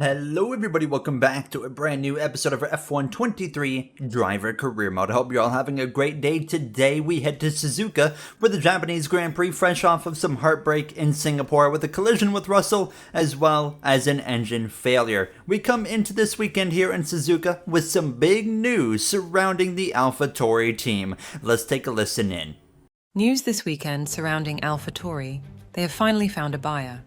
Hello everybody, welcome back to a brand new episode of our F1 23 Driver Career Mode. I hope you're all having a great day. Today we head to Suzuka for the Japanese Grand Prix, fresh off of some heartbreak in Singapore with a collision with Russell as well as an engine failure. We come into this weekend here in Suzuka with some big news surrounding the Tauri team. Let's take a listen in. News this weekend surrounding Tauri. They have finally found a buyer.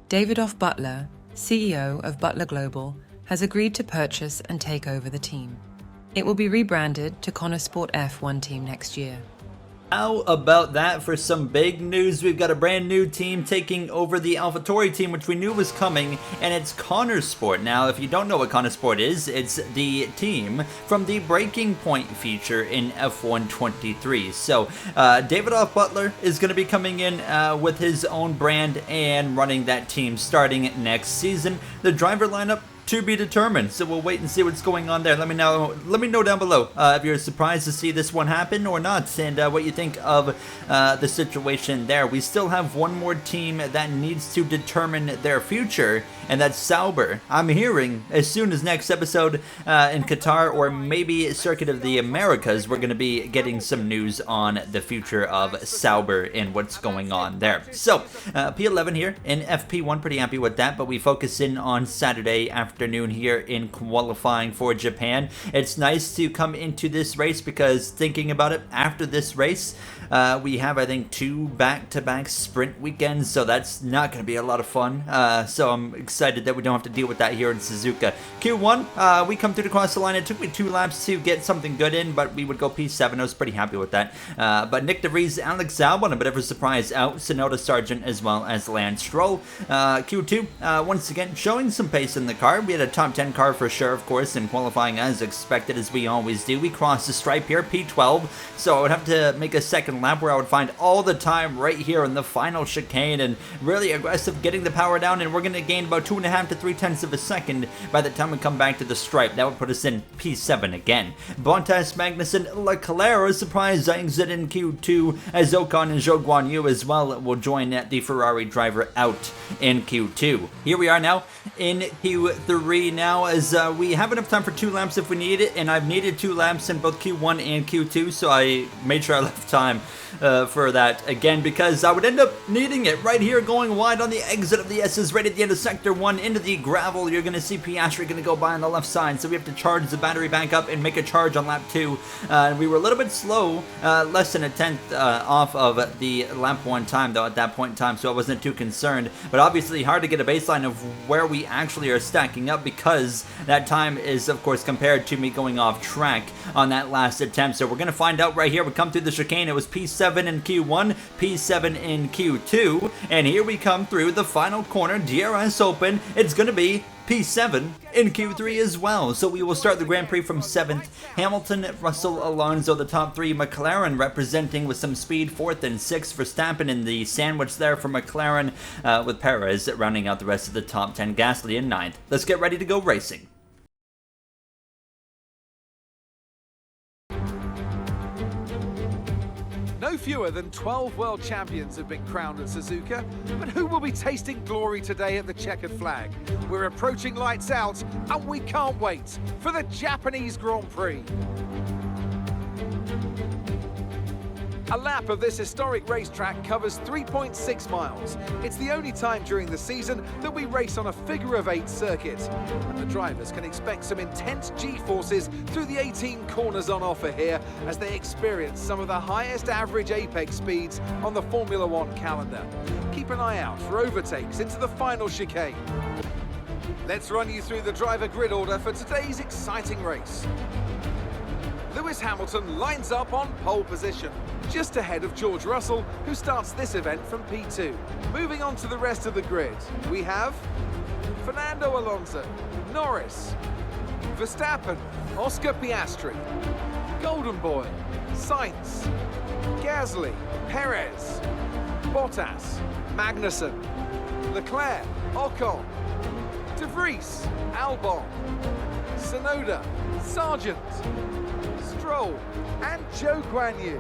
David Butler, CEO of Butler Global, has agreed to purchase and take over the team. It will be rebranded to Connosport F1 team next year. How about that for some big news? We've got a brand new team taking over the Tauri team, which we knew was coming, and it's Connosport. Now, if you don't know what Connosport is, it's the team from the Breaking Point feature in F1 23. So, David Butler is going to be coming in with his own brand and running that team starting next season. The driver lineup to be determined, so we'll wait and see what's going on there. Let me know down below if you're surprised to see this one happen or not, and what you think of the situation there. We still have one more team that needs to determine their future, and that's Sauber. I'm hearing as soon as next episode in Qatar or maybe Circuit of the Americas, we're going to be getting some news on the future of Sauber and what's going on there. So P11 here in FP1, pretty happy with that, but we focus in on Saturday afternoon here in qualifying for Japan. It's nice to come into this race because thinking about it, after this race we have, I think, 2 back-to-back sprint weekends, so that's not going to be a lot of fun. So I'm excited that we don't have to deal with that here in Suzuka. Q1, we come through to cross the line. It took me 2 laps to get something good in, but we would go P7. I was pretty happy with that. But Nick DeVries, Alex Albon, a bit of a surprise out. Sonoda Sargent as well as Lance Stroll. Q2, once again, showing some pace in the car. We had a top 10 car for sure, of course, and qualifying as expected, as we always do. We crossed the stripe here, P12, so I would have to make a second lap where I would find all the time right here in the final chicane and really aggressive getting the power down, and we're going to gain about 2.5 to 3/10 of a second by the time we come back to the stripe. That would put us in P7 again. Bottas, Magnussen, Leclerc, a surprise exit in Q2 as Ocon and Zhou Guanyu as well will join the Ferrari driver out in Q2. Here we are now in Q3 now, as we have enough time for 2 laps if we need it, and I've needed 2 laps in both Q1 and Q2, so I made sure I left time for that again, because I would end up needing it right here, going wide on the exit of the S's right at the end of sector 1 into the gravel. You're going to see Piastri going to go by on the left side, so we have to charge the battery back up and make a charge on lap 2. We were a little bit slow, less than a tenth off of the lap 1 time though at that point in time, so I wasn't too concerned, but obviously hard to get a baseline of where we actually are stacking up, because that time is of course compared to me going off track on that last attempt. So we're going to find out right here. We come through the chicane. It was P7 in Q1, P7 in Q2, and here we come through the final corner, DRS open. It's going to be P7 in Q3 as well. So we will start the Grand Prix from 7th. Hamilton, Russell, Alonso, the top 3. McLaren representing with some speed, 4th and 6th. Verstappen in the sandwich there for McLaren, with Perez rounding out the rest of the top 10. Gasly in 9th. Let's get ready to go racing. No fewer than 12 world champions have been crowned at Suzuka, but who will be tasting glory today at the checkered flag? We're approaching lights out, and we can't wait for the Japanese Grand Prix. A lap of this historic racetrack covers 3.6 miles. It's the only time during the season that we race on a figure-of-8 circuit. And the drivers can expect some intense G-forces through the 18 corners on offer here as they experience some of the highest average apex speeds on the Formula One calendar. Keep an eye out for overtakes into the final chicane. Let's run you through the driver grid order for today's exciting race. Lewis Hamilton lines up on pole position, just ahead of George Russell, who starts this event from P2. Moving on to the rest of the grid, we have Fernando Alonso, Norris, Verstappen, Oscar Piastri, Golden Boy, Sainz, Gasly, Perez, Bottas, Magnussen, Leclerc, Ocon, De Vries, Albon, Sonoda, Sargent, Stroll, and Zhou Guanyu.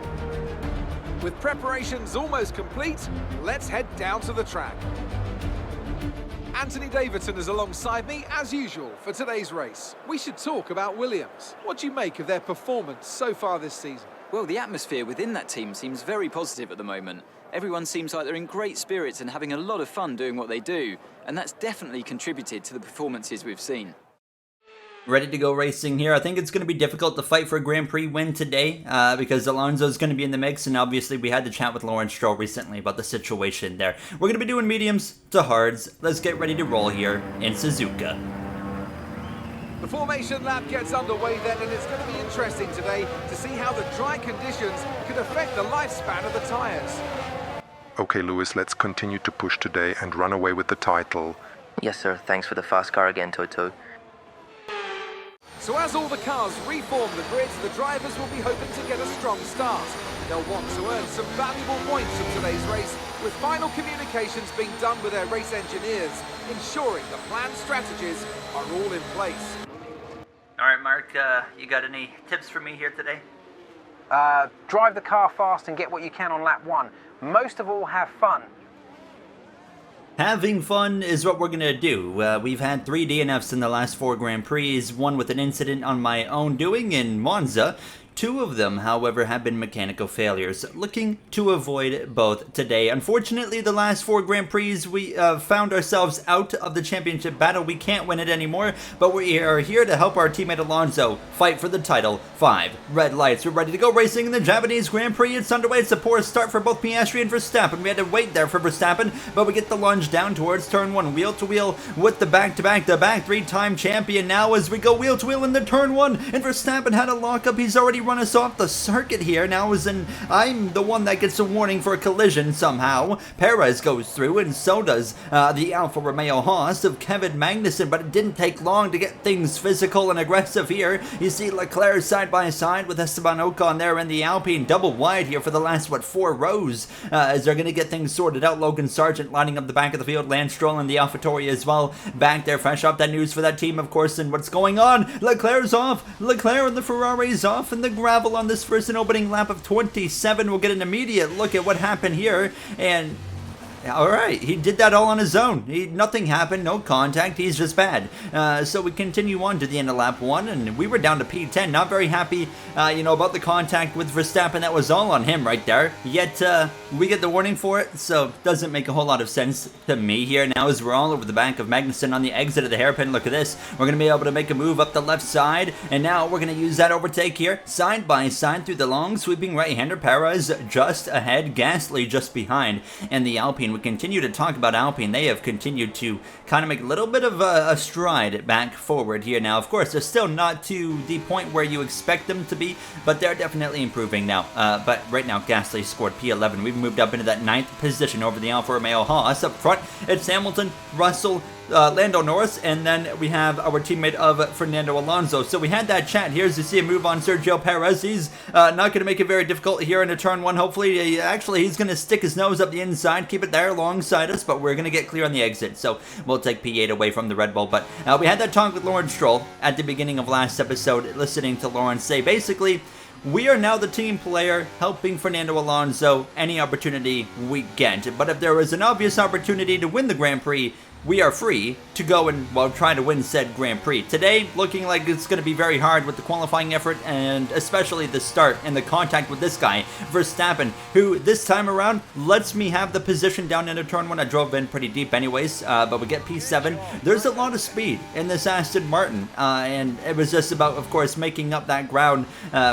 With preparations almost complete, let's head down to the track. Anthony Davidson is alongside me, as usual, for today's race. We should talk about Williams. What do you make of their performance so far this season? Well, the atmosphere within that team seems very positive at the moment. Everyone seems like they're in great spirits and having a lot of fun doing what they do, and that's definitely contributed to the performances we've seen. Ready to go racing here. I think it's going to be difficult to fight for a Grand Prix win today because Alonso's going to be in the mix, and obviously we had to chat with Lawrence Stroll recently about the situation there. We're going to be doing mediums to hards. Let's get ready to roll here in Suzuka. The formation lap gets underway then, and it's going to be interesting today to see how the dry conditions could affect the lifespan of the tyres. Okay, Lewis, let's continue to push today and run away with the title. Yes, sir. Thanks for the fast car again, Toto. So as all the cars reform the grids, the drivers will be hoping to get a strong start. They'll want to earn some valuable points from today's race, with final communications being done with their race engineers, ensuring the planned strategies are all in place. All right, Mark, you got any tips for me here today? Drive the car fast and get what you can on lap 1. Most of all, have fun. Having fun is what we're going to do. We've had 3 DNFs in the last 4 Grand Prix, one with an incident on my own doing in Monza. 2 of them, however, have been mechanical failures. Looking to avoid both today. Unfortunately, the last 4 Grand Prix, we found ourselves out of the championship battle. We can't win it anymore, but we are here to help our teammate Alonso fight for the title. 5 red lights. We're ready to go racing in the Japanese Grand Prix. It's underway. It's a poor start for both Piastri and Verstappen. We had to wait there for Verstappen, but we get the lunge down towards turn 1. Wheel to wheel with the back-to-back, the back 3-time champion now as we go wheel to wheel in the turn 1, and Verstappen had a lockup. He's already run us off the circuit here. Now I'm the one that gets a warning for a collision somehow. Perez goes through, and so does the Alfa Romeo Haas of Kevin Magnussen, but it didn't take long to get things physical and aggressive here. You see Leclerc side by side with Esteban Ocon there in the Alpine, double wide here for the last, 4 rows, as they're going to get things sorted out. Logan Sargent lining up the back of the field, Lance Stroll and the AlphaTauri as well, back there, fresh off that news for that team, of course. And what's going on? Leclerc's off. Leclerc and the Ferrari's off in the gravel on this first and opening lap of 27. We'll get an immediate look at what happened here, and alright, he did that all on his own. Nothing happened, no contact, he's just bad. So we continue on to the end of lap 1, and we were down to P10. Not very happy, about the contact with Verstappen. That was all on him right there. Yet, we get the warning for it, so it doesn't make a whole lot of sense to me here now as we're all over the back of Magnussen on the exit of the hairpin. Look at this. We're going to be able to make a move up the left side, and now we're going to use that overtake here, side by side through the long sweeping right-hander. Perez just ahead, Gasly just behind, and the Alpine. We continue to talk about Alpine. They have continued to kind of make a little bit of a stride back forward here now. Of course, they're still not to the point where you expect them to be, but they're definitely improving now. But right now, Gasly scored P11. We've moved up into that 9th position over the Alfa Romeo Haas. Up front, it's Hamilton, Russell, Lando Norris, and then we have our teammate of Fernando Alonso. So we had that chat here as you see a move on Sergio Perez. He's not going to make it very difficult here into turn 1. Hopefully, actually, he's going to stick his nose up the inside, keep it there alongside us, but we're going to get clear on the exit. So we'll take P8 away from the Red Bull. But we had that talk with Lawrence Stroll at the beginning of last episode, listening to Lawrence say, basically, we are now the team player helping Fernando Alonso any opportunity we get. But if there is an obvious opportunity to win the Grand Prix, we are free to go and, try to win said Grand Prix. Today, looking like it's going to be very hard with the qualifying effort, and especially the start and the contact with this guy, Verstappen, who this time around lets me have the position down into turn 1. I drove in pretty deep anyways, but we get P7. There's a lot of speed in this Aston Martin, and it was just about, of course, making up that ground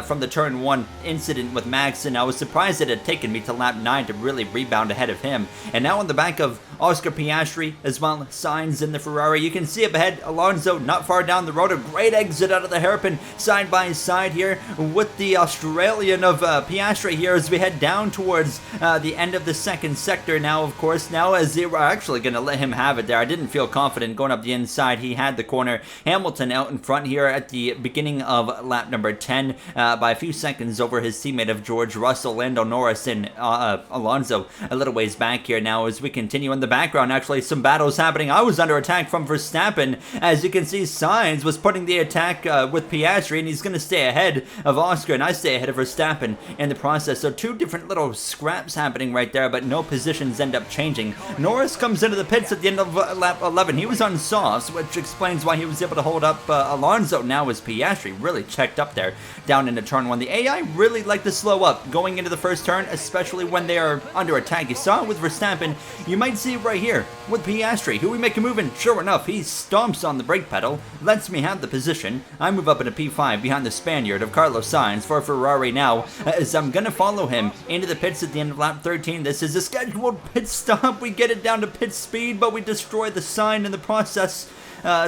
from the turn 1 incident with Max, and I was surprised it had taken me to lap 9 to really rebound ahead of him. And now on the back of Oscar Piastri as well, Sainz in the Ferrari. You can see up ahead, Alonso not far down the road. A great exit out of the hairpin, side by side here with the Australian of Piastri here as we head down towards the end of the second sector now, of course. Now as they were actually going to let him have it there. I didn't feel confident going up the inside. He had the corner. Hamilton out in front here at the beginning of lap number 10 by a few seconds over his teammate of George Russell, Lando Norris, and Alonso a little ways back here now as we continue in the background. Actually, some battles happening. I was under attack from Verstappen. As you can see, Sainz was putting the attack with Piastri, and he's going to stay ahead of Oscar, and I stay ahead of Verstappen in the process. So two different little scraps happening right there, but no positions end up changing. Norris comes into the pits at the end of lap 11. He was on softs, which explains why he was able to hold up Alonso. Now as Piastri really checked up there down into turn 1. The AI really like to slow up going into the first turn, especially when they are under attack. You saw it with Verstappen. You might see it right here with Piastri, who we make a move in. Sure enough, he stomps on the brake pedal, lets me have the position. I move up into P5 behind the Spaniard of Carlos Sainz for Ferrari now, as I'm going to follow him into the pits at the end of lap 13. This is a scheduled pit stop. We get it down to pit speed, but we destroy the sign in the process.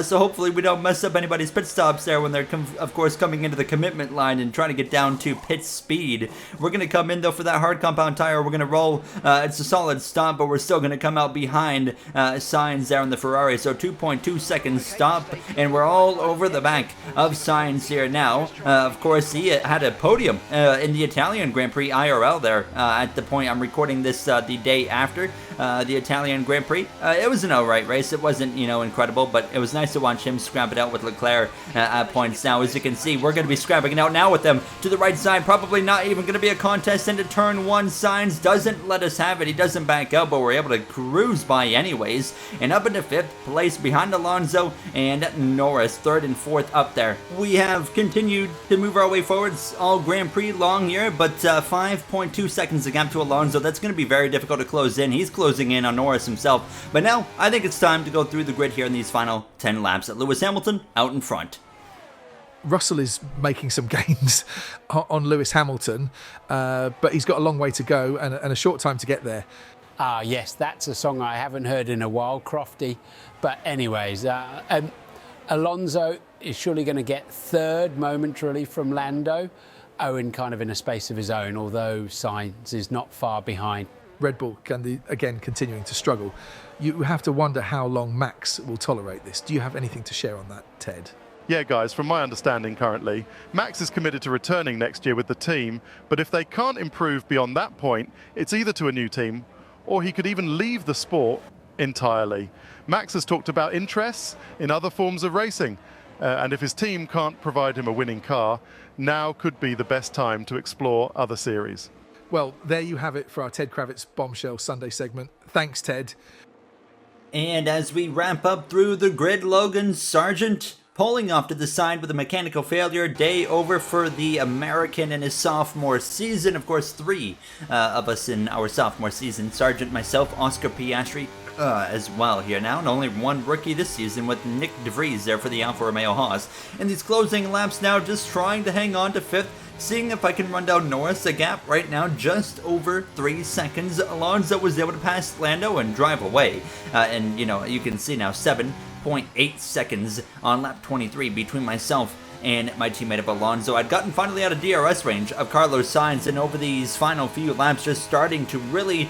So hopefully we don't mess up anybody's pit stops there when they're, of course, coming into the commitment line and trying to get down to pit speed. We're going to come in, though, for that hard compound tire. We're going to roll. It's a solid stop, but we're still going to come out behind Sainz there in the Ferrari. So 2.2 seconds stop, and we're all over the back of Sainz here now. Of course, he had a podium in the Italian Grand Prix IRL there at the point I'm recording this the day after the Italian Grand Prix. It was an alright race. It wasn't, incredible, but it was nice to watch him scrap it out with Leclerc at points. Now, as you can see, we're going to be scrapping it out now with them to the right side. Probably not even going to be a contest into turn 1. Sainz doesn't let us have it. He doesn't back out, but we're able to cruise by anyways. And up into 5th place behind Alonso and Norris, 3rd and 4th up there. We have continued to move our way forwards all Grand Prix long here, but 5.2 seconds a gap to Alonso. That's going to be very difficult to close in. He's closing in on Norris himself. But now, I think it's time to go through the grid here in these final 10 laps at Lewis Hamilton out in front. Russell is making some gains on Lewis Hamilton, but he's got a long way to go and a short time to get there. Yes, that's a song I haven't heard in a while, Crofty. But anyways, Alonso is surely going to get 3rd momentarily from Lando. Owen kind of in a space of his own, although Sainz is not far behind. Red Bull again continuing to struggle. You have to wonder how long Max will tolerate this. Do you have anything to share on that, Ted? Yeah, guys, from my understanding currently, Max is committed to returning next year with the team, but if they can't improve beyond that point, it's either to a new team or he could even leave the sport entirely. Max has talked about interests in other forms of racing, and if his team can't provide him a winning car, now could be the best time to explore other series. Well, there you have it for our Ted Kravitz Bombshell Sunday segment. Thanks, Ted. And as we wrap up through the grid, Logan Sargent pulling off to the side with a mechanical failure. Day over for the American in his sophomore season. Of course, 3 of us in our sophomore season. Sargent, myself, Oscar Piastri as well here now. And only 1 rookie this season with Nick DeVries there for the Alfa Romeo Haas. In these closing laps now, just trying to hang on to 5th. Seeing if I can run down Norris. A gap right now just over 3 seconds. Alonso was able to pass Lando and drive away. And, you can see now 7.8 seconds on lap 23 between myself and my teammate of Alonso. I'd gotten finally out of DRS range of Carlos Sainz, and over these final few laps just starting to really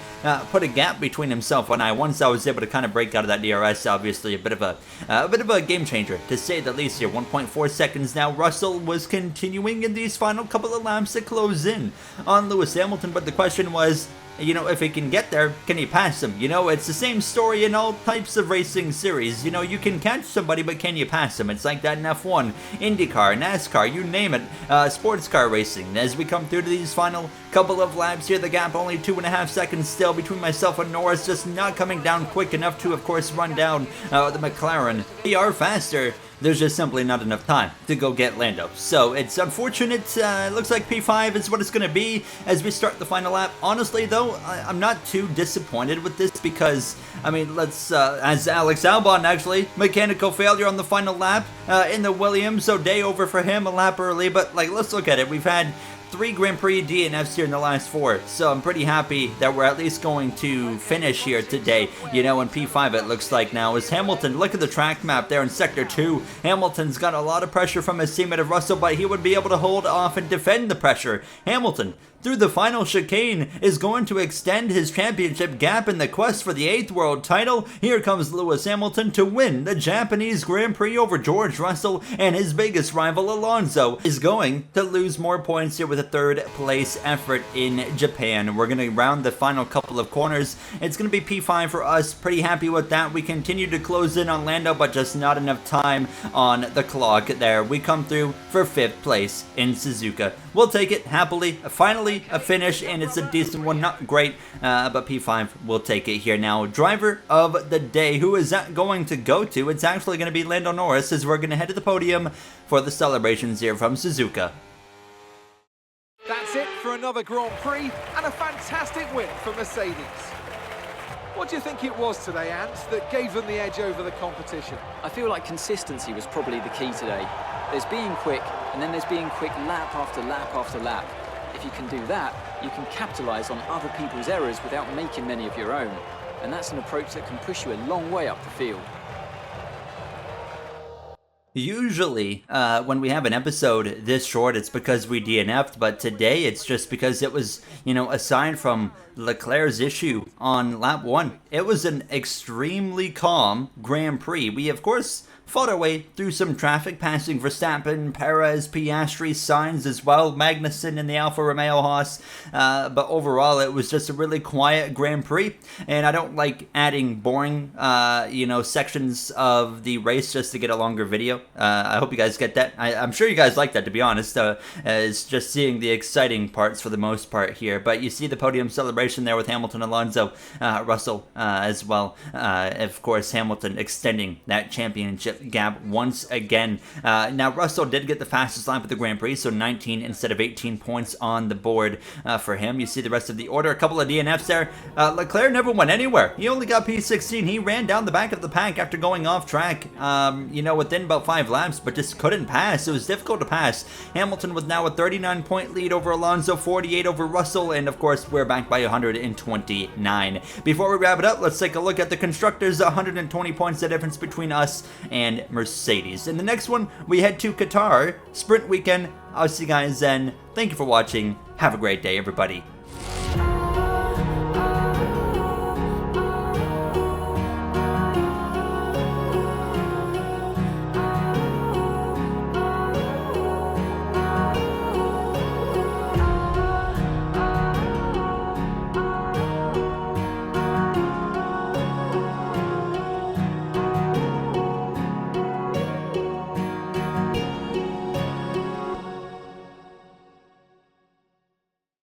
put a gap between himself and I. Once I was able to kind of break out of that DRS, obviously a bit of a game changer to say the least here. 1.4 seconds now. Russell was continuing in these final couple of laps to close in on Lewis Hamilton, but the question was, if he can get there, can he pass him? It's the same story in all types of racing series. You can catch somebody, but can you pass him? It's like that in F1, IndyCar, NASCAR, you name it, sports car racing. As we come through to these final couple of laps here, the gap only 2.5 seconds still between myself and Norris, just not coming down quick enough to, of course, run down the McLaren. They are faster. There's just simply not enough time to go get Lando. So it's unfortunate. It looks like P5 is what it's going to be as we start the final lap. Honestly, though, I'm not too disappointed with this because, let's, as Alex Albon actually, mechanical failure on the final lap in the Williams. So day over for him, a lap early. But, let's look at it. We've had 3 Grand Prix DNFs here in the last 4, so I'm pretty happy that we're at least going to finish here today. In P5 it looks like now is Hamilton. Look at the track map there in Sector 2. Hamilton's got a lot of pressure from his teammate of Russell, but he would be able to hold off and defend the pressure. Hamilton, through the final chicane, is going to extend his championship gap in the quest for the 8th world title. Here comes Lewis Hamilton to win the Japanese Grand Prix over George Russell, and his biggest rival Alonso is going to lose more points here with with a third place effort in Japan. We're going to round the final couple of corners. It's going to be P5 for us. Pretty happy with that. We continue to close in on Lando, but just not enough time on the clock there. We come through for 5th place in Suzuka. We'll take it happily. Finally, a finish, and it's a decent one. Not great, but P5 will take it here. Now, driver of the day, who is that going to go to? It's actually going to be Lando Norris, as we're going to head to the podium for the celebrations here from Suzuka. That's it for another Grand Prix and a fantastic win for Mercedes. What do you think it was today, Ant, that gave them the edge over the competition? I feel like consistency was probably the key today. There's being quick, and then there's being quick lap after lap after lap. If you can do that, you can capitalise on other people's errors without making many of your own. And that's an approach that can push you a long way up the field. Usually, when we have an episode this short, it's because we DNF'd, but today it's just because it was, aside from Leclerc's issue on lap 1, it was an extremely calm Grand Prix. We, of course, fought our way through some traffic, passing Verstappen, Perez, Piastri, Sainz as well, Magnussen in the Alfa Romeo Haas, but overall it was just a really quiet Grand Prix, and I don't like adding boring, sections of the race just to get a longer video. I hope you guys get that. I'm sure you guys like that, to be honest. It's just seeing the exciting parts for the most part here, but you see the podium celebration there with Hamilton, Alonso, Russell as well. Of course, Hamilton extending that championship gap once again. Now, Russell did get the fastest lap of the Grand Prix, so 19 instead of 18 points on the board for him. You see the rest of the order, a couple of DNFs there. Leclerc never went anywhere. He only got P16. He ran down the back of the pack after going off track, within about 5 laps, but just couldn't pass. It was difficult to pass. Hamilton with now a 39-point lead over Alonso, 48 over Russell, and of course, we're back by 129. Before we wrap it up, let's take a look at the constructors. 120 points the difference between us and Mercedes. In the next one, we head to Qatar, sprint weekend. I'll see you guys then. Thank you for watching. Have a great day, everybody.